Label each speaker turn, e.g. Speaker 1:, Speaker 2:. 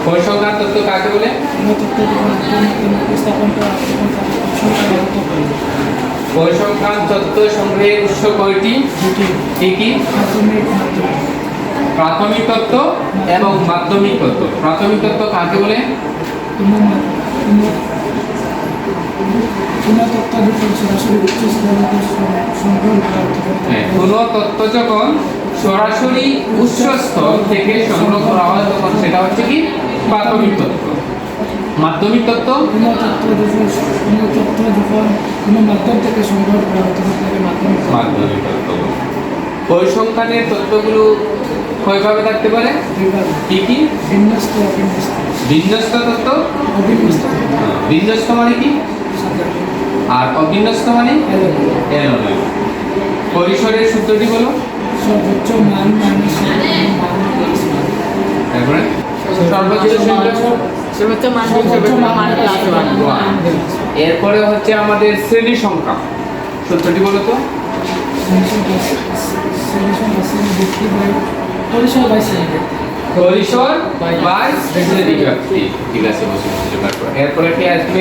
Speaker 1: পরিসংখ্যান তত্ত্ব কাকে বলে? পরিসংখ্যান তত্ত্ব সংগ্রহের উৎস কয়টি? কি কি? প্রাথমিক তত্ত্ব এবং মাধ্যমিক তত্ত্ব। প্রাথমিক তত্ত্ব কাকে বলে? কোন তত্ত্ব যখন সরাসরি উৎসস্থল থেকে সংগ্রহ করা হয় তখন সেটা হচ্ছে কি প্রাথমিক তত্ত্ব। মাধ্যমিক তত্ত্ব মাধ্যমিক তত্ত্ব। পরিসংখ্যানের তত্ত্বগুলো কয়ভাবে থাকতে পারে? কি কি? বিন্যস্ত তত্ত্ব। বিন্যস্ত মানে কি? আর অবিন্যস্ত মানে এলোমেলো। পরিসরের সূত্রটি বলো।
Speaker 2: সর্বোচ্চ মান মাইনাস
Speaker 1: তারপরে
Speaker 3: সর্বোচ্চ মান প্লাস 1।
Speaker 1: এরপরে হচ্ছে আমাদের শ্রেণী সংখ্যা। সূত্রটি বলো তো। পরিসর বাই শ্রেণী ব্যাপ্তি। ঠিক আছে, এরপরে কি আজকে